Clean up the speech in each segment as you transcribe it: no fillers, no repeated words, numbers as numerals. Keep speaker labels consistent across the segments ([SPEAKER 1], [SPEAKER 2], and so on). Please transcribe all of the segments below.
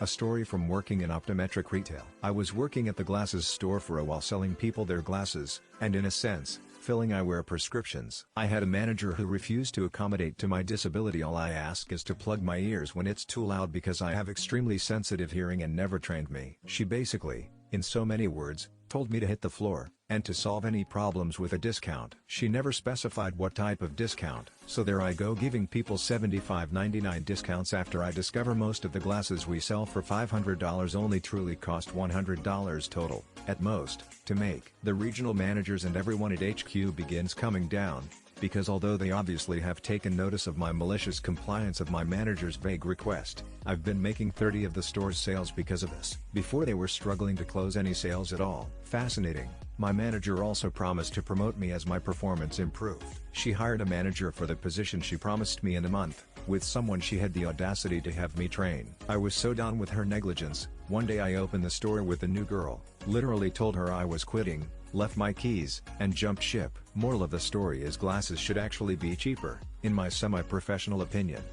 [SPEAKER 1] A story from working in optometric retail. I was working at the glasses store for a while selling people their glasses, and in a sense, filling eyewear prescriptions. I had a manager who refused to accommodate to my disability. All I ask is to plug my ears when it's too loud because I have extremely sensitive hearing and never trained me. She basically, in so many words, told me to hit the floor, and to solve any problems with a discount. She never specified what type of discount, so there I go giving people $75.99 discounts after I discover most of the glasses we sell for $500 only truly cost $100 total, at most, to make. The regional managers and everyone at HQ begins coming down, because although they obviously have taken notice of my malicious compliance of my manager's vague request, I've been making 30 of the store's sales because of this. Before they were struggling to close any sales at all. Fascinating. My manager also promised to promote me as my performance improved. She hired a manager for the position she promised me in a month, with someone she had the audacity to have me train. I was so done with her negligence. One day I opened the store with a new girl, literally told her I was quitting, left my keys, and jumped ship. Moral of the story is glasses should actually be cheaper, in my semi-professional opinion.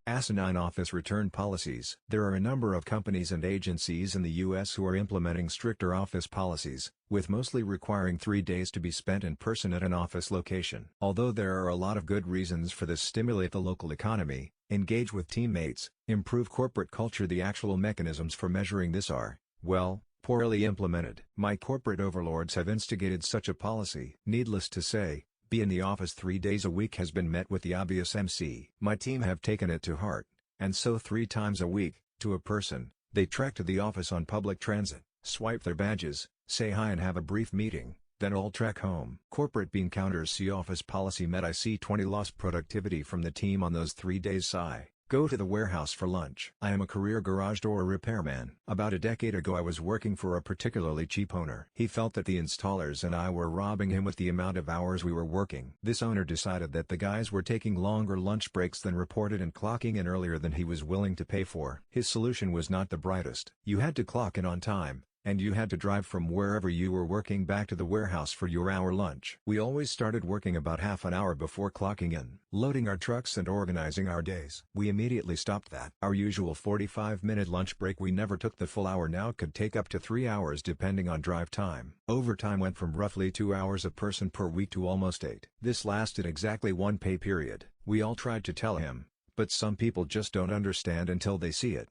[SPEAKER 1] Asinine office return policies. There are a number of companies and agencies in the US who are implementing stricter office policies, with mostly requiring 3 days to be spent in person at an office location. Although there are a lot of good reasons for this: stimulate the local economy, engage with teammates, improve corporate culture, the actual mechanisms for measuring this are, well, poorly implemented. My corporate overlords have instigated such a policy. Needless to say, be in the office 3 days a week has been met with the obvious MC. My team have taken it to heart, and so 3 times a week, to a person, they trek to the office on public transit, swipe their badges, say hi and have a brief meeting, then all trek home. Corporate bean counters. See office policy met. I see 20 lost productivity from the team on those 3 days. Sigh. Go to the warehouse for lunch. I am a career garage door repairman. About a decade ago I was working for a particularly cheap owner. He felt that the installers and I were robbing him with the amount of hours we were working. This owner decided that the guys were taking longer lunch breaks than reported and clocking in earlier than he was willing to pay for. His solution was not the brightest. You had to clock in on time, and you had to drive from wherever you were working back to the warehouse for your hour lunch. We always started working about half an hour before clocking in, loading our trucks and organizing our days. We immediately stopped that. Our usual 45-minute lunch break we never took the full hour, now could take up to 3 hours depending on drive time. Overtime went from roughly 2 hours a person per week to almost 8. This lasted exactly 1 pay period. We all tried to tell him, but some people just don't understand until they see it.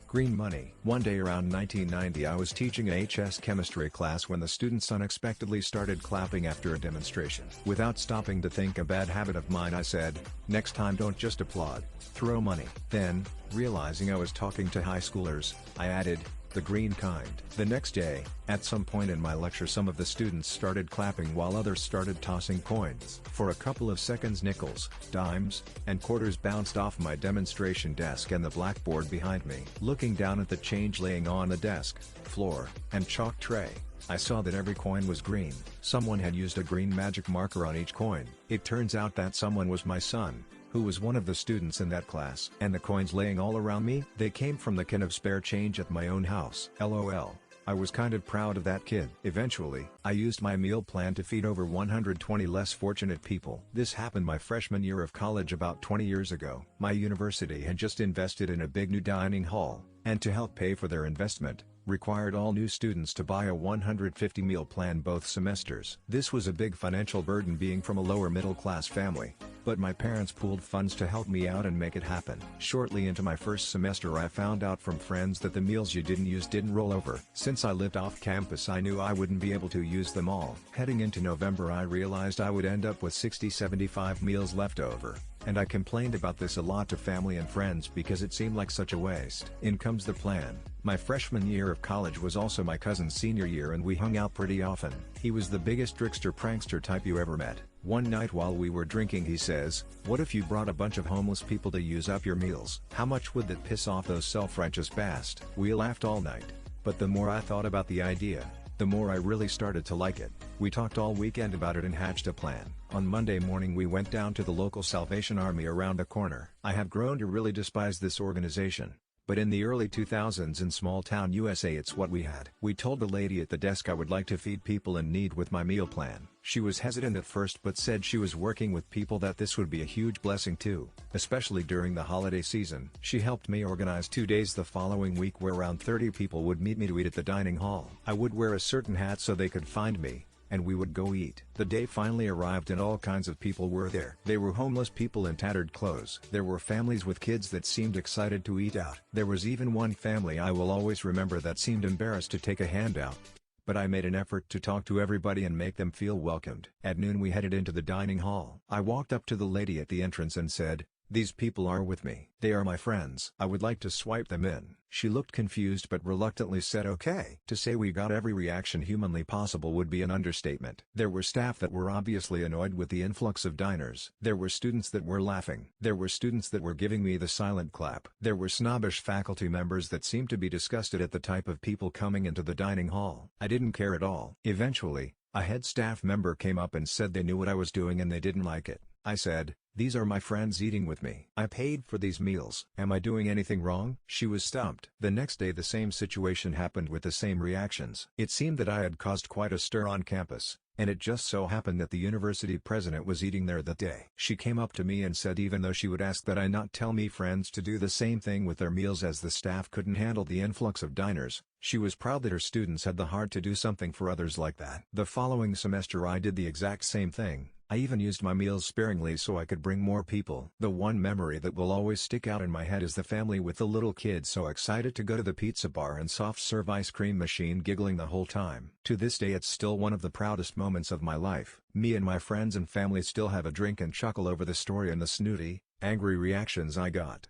[SPEAKER 1] Green money. One day around 1990 I was teaching a HS chemistry class when the students unexpectedly started clapping after a demonstration. Without stopping to think, a bad habit of mine, I said, next time don't just applaud, throw money. Then, realizing I was talking to high schoolers, I added, the green kind. The next day, at some point in my lecture, some of the students started clapping while others started tossing coins. For a couple of seconds nickels, dimes, and quarters bounced off my demonstration desk and the blackboard behind me. Looking down at the change laying on the desk, floor, and chalk tray, I saw that every coin was green. Someone had used a green magic marker on each coin. It turns out that someone was my son, who was one of the students in that class. And the coins laying all around me, they came from the can of spare change at my own house. LOL. I was kind of proud of that kid. Eventually, I used my meal plan to feed over 120 less fortunate people. This happened my freshman year of college about 20 years ago. My university had just invested in a big new dining hall, and to help pay for their investment, required all new students to buy a 150 meal plan both semesters. This was a big financial burden being from a lower middle class family, but my parents pooled funds to help me out and make it happen. Shortly into my first semester I found out from friends that the meals you didn't use didn't roll over. Since I lived off campus I knew I wouldn't be able to use them all. Heading into November I realized I would end up with 60-75 meals left over, and I complained about this a lot to family and friends because it seemed like such a waste. In comes the plan. My freshman year of college was also my cousin's senior year and we hung out pretty often. He was the biggest trickster prankster type you ever met. One night while we were drinking he says, "What if you brought a bunch of homeless people to use up your meals? How much would that piss off those self-righteous bastards?" We laughed all night, but the more I thought about the idea, the more I really started to like it. We talked all weekend about it and hatched a plan. On Monday morning we went down to the local Salvation Army around the corner. I have grown to really despise this organization, but in the early 2000s in small-town USA it's what we had. We told the lady at the desk I would like to feed people in need with my meal plan. She was hesitant at first but said she was working with people that this would be a huge blessing too, especially during the holiday season. She helped me organize 2 days the following week where around 30 people would meet me to eat at the dining hall. I would wear a certain hat so they could find me, and we would go eat. The day finally arrived and all kinds of people were there. They were homeless people in tattered clothes. There were families with kids that seemed excited to eat out. There was even one family I will always remember that seemed embarrassed to take a handout. But I made an effort to talk to everybody and make them feel welcomed. At noon we headed into the dining hall. I walked up to the lady at the entrance and said, "These people are with me. They are my friends. I would like to swipe them in." She looked confused but reluctantly said okay. To say we got every reaction humanly possible would be an understatement. There were staff that were obviously annoyed with the influx of diners. There were students that were laughing. There were students that were giving me the silent clap. There were snobbish faculty members that seemed to be disgusted at the type of people coming into the dining hall. I didn't care at all. Eventually, a head staff member came up and said they knew what I was doing and they didn't like it. I said, "These are my friends eating with me. I paid for these meals. Am I doing anything wrong?" She was stumped. The next day the same situation happened with the same reactions. It seemed that I had caused quite a stir on campus, and it just so happened that the university president was eating there that day. She came up to me and said even though she would ask that I not tell me friends to do the same thing with their meals as the staff couldn't handle the influx of diners, she was proud that her students had the heart to do something for others like that. The following semester I did the exact same thing. I even used my meals sparingly so I could bring more people. The one memory that will always stick out in my head is the family with the little kids so excited to go to the pizza bar and soft serve ice cream machine giggling the whole time. To this day it's still one of the proudest moments of my life. Me and my friends and family still have a drink and chuckle over the story and the snooty, angry reactions I got.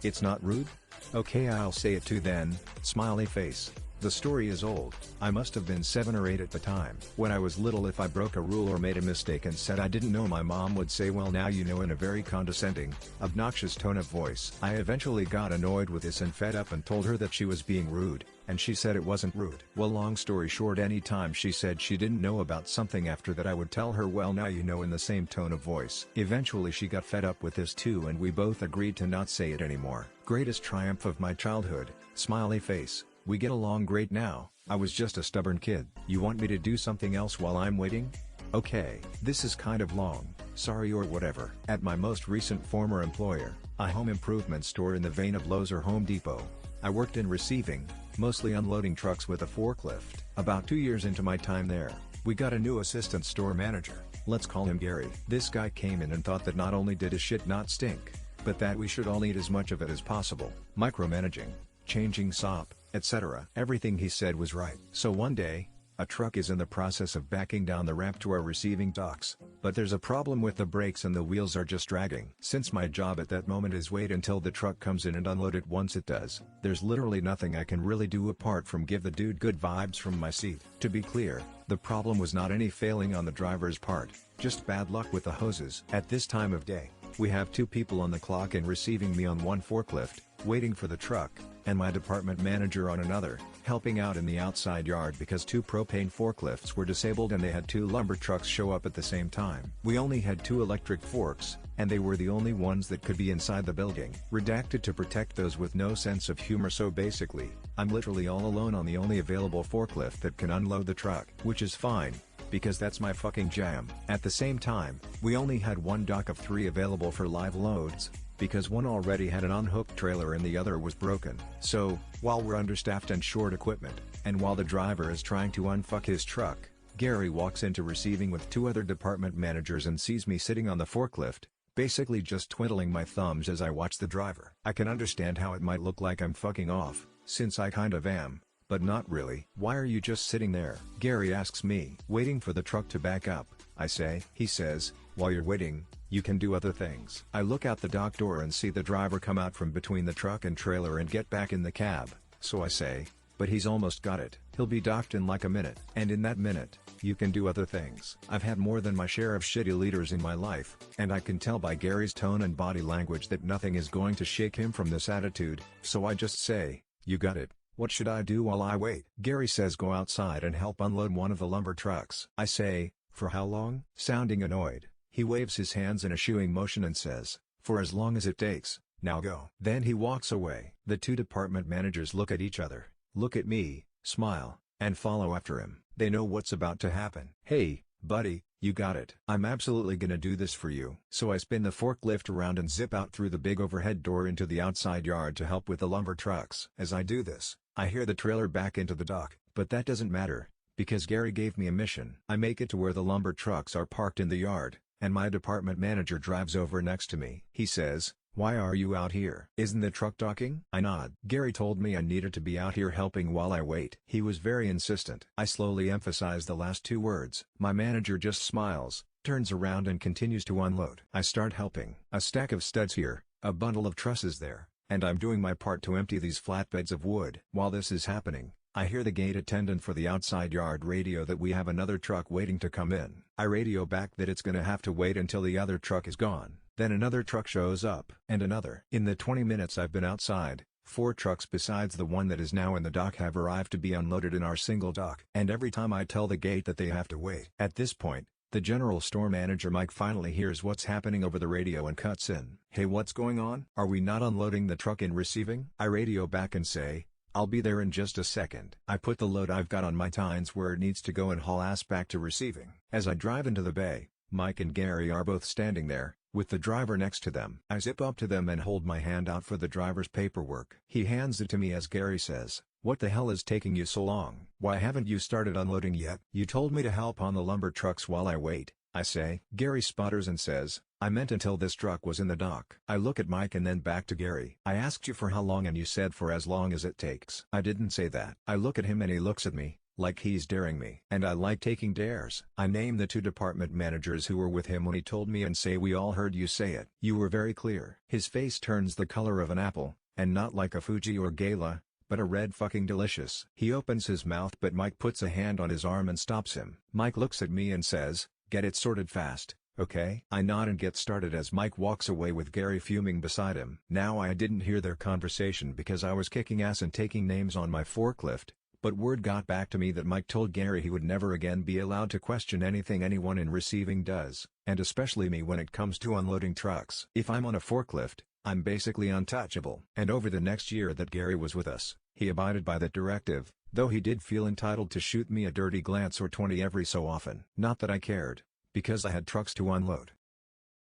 [SPEAKER 1] It's not rude? Okay, I'll say it too then, smiley face. The story is old. I must have been 7 or 8 at the time. When I was little, if I broke a rule or made a mistake and said I didn't know, my mom would say, "Well, now you know," in a very condescending, obnoxious tone of voice. I eventually got annoyed with this and fed up and told her that she was being rude, and she said it wasn't rude. Well, long story short, anytime she said she didn't know about something after that I would tell her, "Well, now you know," in the same tone of voice. Eventually she got fed up with this too and we both agreed to not say it anymore. Greatest triumph of my childhood, smiley face. We get along great now. I was just a stubborn kid. You want me to do something else while I'm waiting? Okay, this is kind of long, sorry or whatever. At my most recent former employer, a home improvement store in the vein of Lowe's or Home Depot, I worked in receiving, mostly unloading trucks with a forklift. About 2 years into my time there, we got a new assistant store manager. Let's call him Gary. This guy came in and thought that not only did his shit not stink, but that we should all eat as much of it as possible. Micromanaging, changing sop, etc. Everything he said was right. So one day, a truck is in the process of backing down the ramp to our receiving docks, but there's a problem with the brakes and the wheels are just dragging. Since my job at that moment is wait until the truck comes in and unload it once it does, there's literally nothing I can really do apart from give the dude good vibes from my seat. To be clear, the problem was not any failing on the driver's part, just bad luck with the hoses. At this time of day, we have 2 people on the clock and receiving me on one forklift, waiting for the truck, and my department manager on another, helping out in the outside yard because 2 propane forklifts were disabled and they had 2 lumber trucks show up at the same time. We only had 2 electric forks, and they were the only ones that could be inside the building. Redacted to protect those with no sense of humor, so basically, I'm literally all alone on the only available forklift that can unload the truck. Which is fine, because that's my fucking jam. At the same time, we only had 1 dock of 3 available for live loads, because one already had an unhooked trailer and the other was broken. So, while we're understaffed and short equipment, and while the driver is trying to unfuck his truck, Gary walks into receiving with 2 other department managers and sees me sitting on the forklift, basically just twiddling my thumbs as I watch the driver. I can understand how it might look like I'm fucking off, since I kind of am, but not really. "Why are you just sitting there?" Gary asks me. "Waiting for the truck to back up," I say. He says, "While you're waiting, you can do other things." I look out the dock door and see the driver come out from between the truck and trailer and get back in the cab, so I say, "But he's almost got it. He'll be docked in like a minute." And in that minute, you can do other things. I've had more than my share of shitty leaders in my life, and I can tell by Gary's tone and body language that nothing is going to shake him from this attitude, so I just say, "You got it. What should I do while I wait?" Gary says go outside and help unload one of the lumber trucks. I say, "For how long?" Sounding annoyed, he waves his hands in a shooing motion and says, "For as long as it takes." Now go." Then he walks away. The two department managers look at each other, look at me, smile, and follow after him. They know what's about to happen. "Hey, buddy, you got it. I'm absolutely gonna do this for you." So I spin the forklift around and zip out through the big overhead door into the outside yard to help with the lumber trucks. As I do this, I hear the trailer back into the dock, but that doesn't matter, because Gary gave me a mission. I make it to where the lumber trucks are parked in the yard, and my department manager drives over next to me. He says, "Why are you out here? Isn't the truck docking?" I nod. "Gary told me I needed to be out here helping while I wait." He was very insistent. I slowly emphasize the last two words. My manager just smiles, turns around and continues to unload. I start helping. A stack of studs here, a bundle of trusses there, and I'm doing my part to empty these flatbeds of wood. While this is happening, I hear the gate attendant for the outside yard radio that we have another truck waiting to come in. I radio back that it's gonna have to wait until the other truck is gone. Then another truck shows up, and another. In the 20 minutes I've been outside, 4 trucks besides the one that is now in the dock have arrived to be unloaded in our single dock. And every time I tell the gate that they have to wait. At this point, the general store manager Mike finally hears what's happening over the radio and cuts in. "Hey, what's going on? Are we not unloading the truck and receiving?" I radio back and say, "I'll be there in just a second." I put the load I've got on my tines where it needs to go and haul ass back to receiving. As I drive into the bay, Mike and Gary are both standing there, with the driver next to them. I zip up to them and hold my hand out for the driver's paperwork. He hands it to me as Gary says, "What the hell is taking you so long? Why haven't you started unloading yet?" "You told me to help on the lumber trucks while I wait," I say. Gary sputters and says, "I meant until this truck was in the dock." I look at Mike and then back to Gary. "I asked you for how long and you said for as long as it takes." "I didn't say that." I look at him and he looks at me, like he's daring me. And I like taking dares. I name the two department managers who were with him when he told me and say, "We all heard you say it. You were very clear." His face turns the color of an apple, and not like a Fuji or Gala, but a red fucking delicious. He opens his mouth but Mike puts a hand on his arm and stops him. Mike looks at me and says, "Get it sorted fast, okay?" I nod and get started as Mike walks away with Gary fuming beside him. Now I didn't hear their conversation because I was kicking ass and taking names on my forklift, but word got back to me that Mike told Gary he would never again be allowed to question anything anyone in receiving does, and especially me when it comes to unloading trucks. If I'm on a forklift, I'm basically untouchable. And over the next year that Gary was with us, he abided by that directive, though he did feel entitled to shoot me a dirty glance or 20 every so often. Not that I cared, because I had trucks to unload.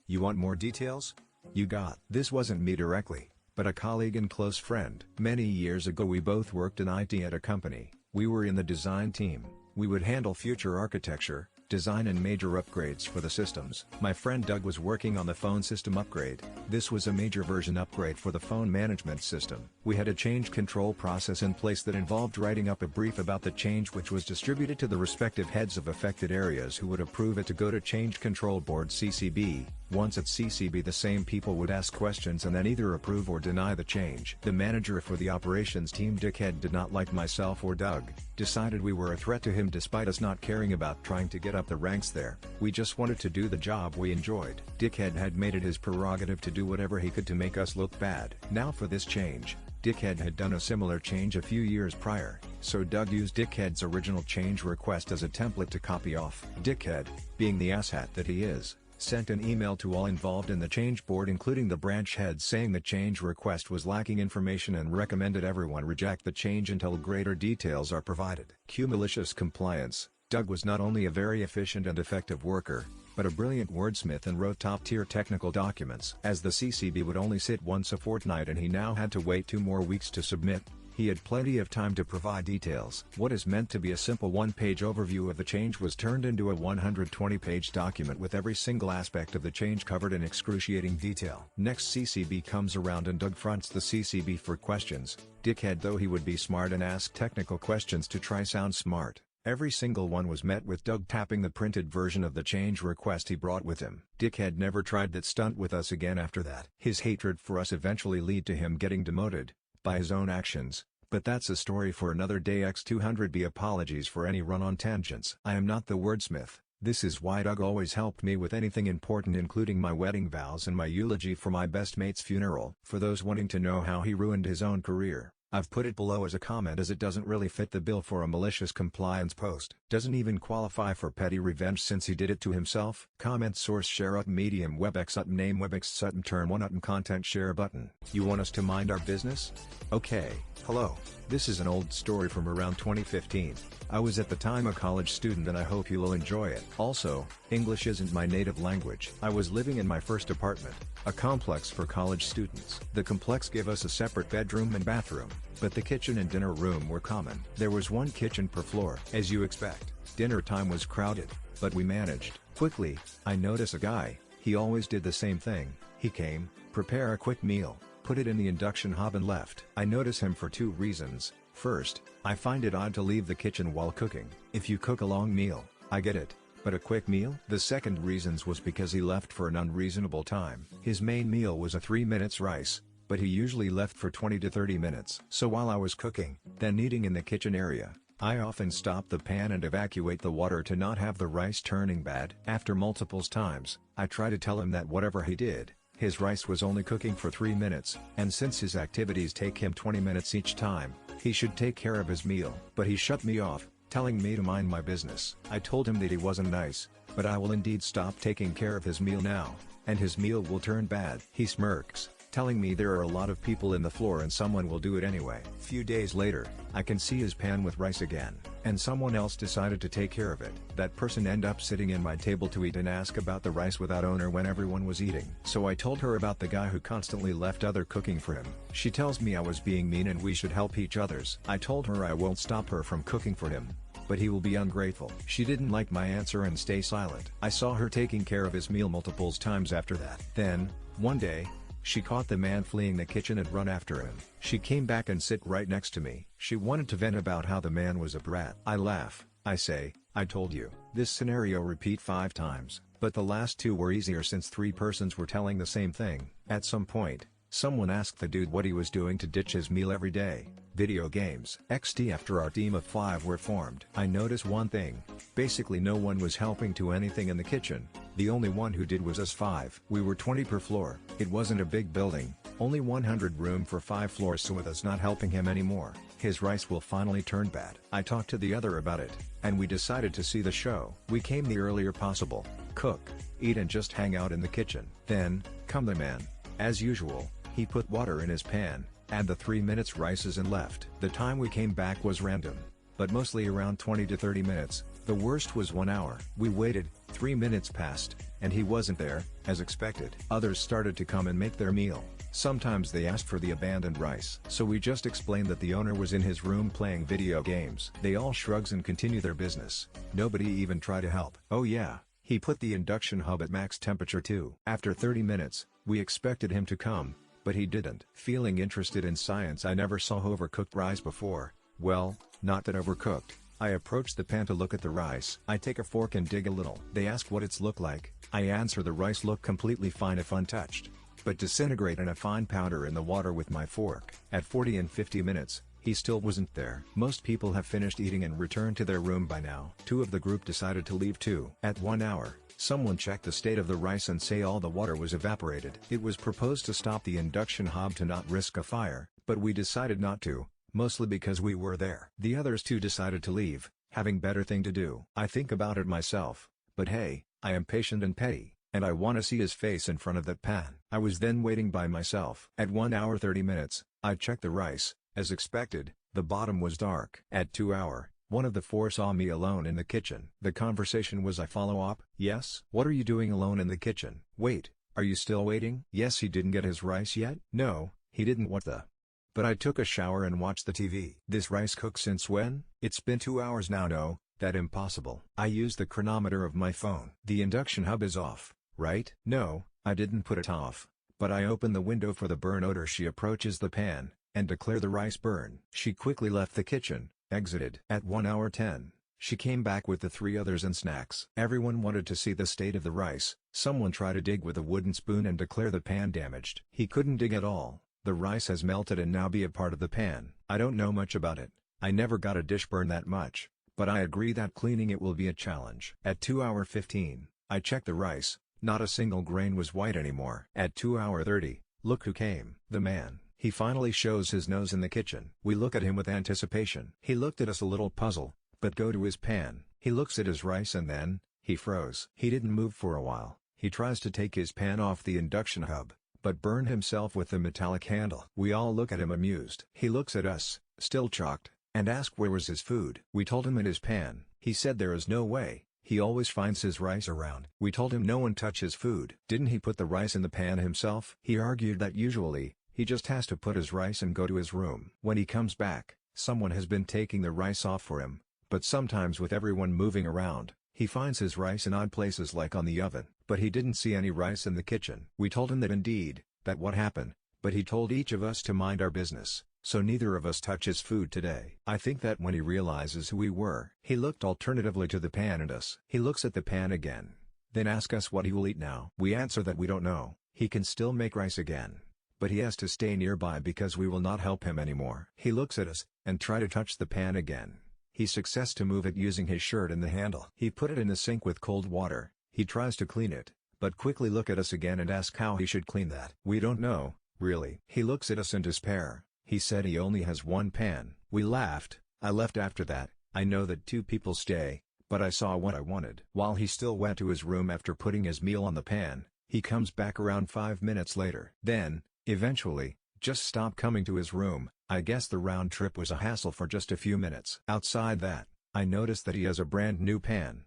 [SPEAKER 1] You want more details? You got. This wasn't me directly, but a colleague and close friend. Many years ago we both worked in IT at a company. We were in the design team. We would handle future architecture, design and major upgrades for the systems. My friend Doug was working on the phone system upgrade. This was a major version upgrade for the phone management system. We had a change control process in place that involved writing up a brief about the change which was distributed to the respective heads of affected areas who would approve it to go to Change Control Board CCB. Once at CCB the same people would ask questions and then either approve or deny the change. The manager for the operations team, Dickhead, did not like myself or Doug, decided we were a threat to him despite us not caring about trying to get up the ranks there. We just wanted to do the job we enjoyed. Dickhead had made it his prerogative to do whatever he could to make us look bad. Now for this change, Dickhead had done a similar change a few years prior, so Doug used Dickhead's original change request as a template to copy off. Dickhead, being the asshat that he is, sent an email to all involved in the change board including the branch head saying the change request was lacking information and recommended everyone reject the change until greater details are provided. Cue malicious compliance. Doug was not only a very efficient and effective worker, but a brilliant wordsmith and wrote top-tier technical documents. As the CCB would only sit once a fortnight and he now had to wait 2 more weeks to submit, he had plenty of time to provide details. What is meant to be a simple one-page overview of the change was turned into a 120-page document with every single aspect of the change covered in excruciating detail. Next CCB comes around and Doug fronts the CCB for questions. Dickhead though he would be smart and ask technical questions to try sound smart. Every single one was met with Doug tapping the printed version of the change request he brought with him. Dickhead never tried that stunt with us again after that. His hatred for us eventually led to him getting demoted by his own actions, but that's a story for another day. X200B apologies for any run-on tangents. I am not the wordsmith. This is why Doug always helped me with anything important including my wedding vows and my eulogy for my best mate's funeral. For those wanting to know how he ruined his own career, I've put it below as a comment as it doesn't really fit the bill for a malicious compliance post. Doesn't even qualify for petty revenge since he did it to himself. Comment source share ut medium webex ut name webex sutton turn 1 ut content share button. You want us to mind our business? Okay, hello. This is an old story from around 2015. I was at the time a college student and I hope you'll enjoy it. Also, English isn't my native language. I was living in my first apartment, a complex for college students. The complex gave us a separate bedroom and bathroom, but the kitchen and dinner room were common. There was one kitchen per floor. As you expect, dinner time was crowded, but we managed. Quickly, I noticed a guy. He always did the same thing. He came, prepare a quick meal, put it in the induction hob and left. I notice him for two reasons. First, I find it odd to leave the kitchen while cooking. If you cook a long meal, I get it. But a quick meal? The second reasons was because he left for an unreasonable time. His main meal was a 3 minutes rice, but he usually left for 20 to 30 minutes. So while I was cooking, then eating in the kitchen area, I often stop the pan and evacuate the water to not have the rice turning bad. After multiple times, I try to tell him that whatever he did, his rice was only cooking for 3 minutes, and since his activities take him 20 minutes each time, he should take care of his meal. But he shut me off, telling me to mind my business. I told him that he wasn't nice, but I will indeed stop taking care of his meal now, and his meal will turn bad. He smirks, telling me there are a lot of people in the floor and someone will do it anyway. Few days later, I can see his pan with rice again, and someone else decided to take care of it. That person ended up sitting in my table to eat and ask about the rice without owner when everyone was eating. So I told her about the guy who constantly left other cooking for him. She tells me I was being mean and we should help each others. I told her I won't stop her from cooking for him, but he will be ungrateful. She didn't like my answer and stay silent. I saw her taking care of his meal multiple times after that. Then, one day, she caught the man fleeing the kitchen and run after him. She came back and sit right next to me. She wanted to vent about how the man was a brat. I laugh, I say, I told you. This scenario repeat 5 times, but the last 2 were easier since 3 persons were telling the same thing. At some point, someone asked the dude what he was doing to ditch his meal every day. Video games. XD. After our team of 5 were formed, I noticed one thing. Basically no one was helping to anything in the kitchen. The only one who did was us 5. We were 20 per floor. It wasn't a big building, only 100 room for 5 floors, so with us not helping him anymore, his rice will finally turn bad. I talked to the other about it, and we decided to see the show. We came the earlier possible, cook, eat and just hang out in the kitchen. Then, come the man. As usual, he put water in his pan, add the 3 minutes rices and left. The time we came back was random, but mostly around 20 to 30 minutes. The worst was 1 hour. We waited, 3 minutes passed, and he wasn't there, as expected. Others started to come and make their meal. Sometimes they asked for the abandoned rice. So we just explained that the owner was in his room playing video games. They all shrugs and continue their business. Nobody even tried to help. Oh yeah, he put the induction hob at max temperature too. After 30 minutes, we expected him to come, but he didn't. Feeling interested in science, I never saw overcooked rice before. Well, not that overcooked. I approach the pan to look at the rice. I take a fork and dig a little. They ask what it's look like. I answer the rice look completely fine if untouched, but disintegrate in a fine powder in the water with my fork. At 40 and 50 minutes, he still wasn't there. Most people have finished eating and returned to their room by now. 2 of the group decided to leave too. At 1 hour, someone checked the state of the rice and say all the water was evaporated. It was proposed to stop the induction hob to not risk a fire, but we decided not to. Mostly because we were there. The others too decided to leave, having better thing to do. I think about it myself, but hey, I am patient and petty, and I want to see his face in front of that pan. I was then waiting by myself. At 1 hour 30 minutes, I checked the rice. As expected, the bottom was dark. At 2 hour, one of the 4 saw me alone in the kitchen. The conversation was I follow up, yes? What are you doing alone in the kitchen? Wait, are you still waiting? Yes. He didn't get his rice yet? No, he didn't. What the? But I took a shower and watched the TV. This rice cooked since when? It's been 2 hours now. No, that impossible. I used the chronometer of my phone. The induction hob is off, right? No, I didn't put it off, but I opened the window for the burn odor. She approaches the pan, and declare the rice burn. She quickly left the kitchen, exited. At 1 hour 10, she came back with the 3 others and snacks. Everyone wanted to see the state of the rice. Someone tried to dig with a wooden spoon and declare the pan damaged. He couldn't dig at all. The rice has melted and now be a part of the pan. I don't know much about it. I never got a dish burn that much, but I agree that cleaning it will be a challenge. At 2 hour 15, I checked the rice. Not a single grain was white anymore. At 2 hour 30, look who came. The man. He finally shows his nose in the kitchen. We look at him with anticipation. He looked at us a little puzzled, but go to his pan. He looks at his rice and then, he froze. He didn't move for a while. He tries to take his pan off the induction hub, but burned himself with the metallic handle. We all look at him amused. He looks at us, still shocked, and asked where was his food. We told him in his pan. He said there is no way. He always finds his rice around. We told him no one touches food. Didn't he put the rice in the pan himself? He argued that usually, he just has to put his rice and go to his room. When he comes back, someone has been taking the rice off for him, but sometimes with everyone moving around, he finds his rice in odd places like on the oven. But he didn't see any rice in the kitchen. We told him that indeed, that what happened, but he told each of us to mind our business, so neither of us touch his food today. I think that when he realizes who we were, he looked alternatively to the pan and us. He looks at the pan again, then asks us what he will eat now. We answer that we don't know. He can still make rice again, but he has to stay nearby because we will not help him anymore. He looks at us, and try to touch the pan again. He succeeds to move it using his shirt and the handle. He put it in the sink with cold water. He tries to clean it, but quickly look at us again and ask how he should clean that. We don't know, really. He looks at us in despair. He said he only has one pan. We laughed. I left after that. I know that two people stay, but I saw what I wanted. While he still went to his room after putting his meal on the pan, he comes back around 5 minutes later. Then, eventually, just stopped coming to his room. I guess the round trip was a hassle for just a few minutes. Outside that, I noticed that he has a brand new pan.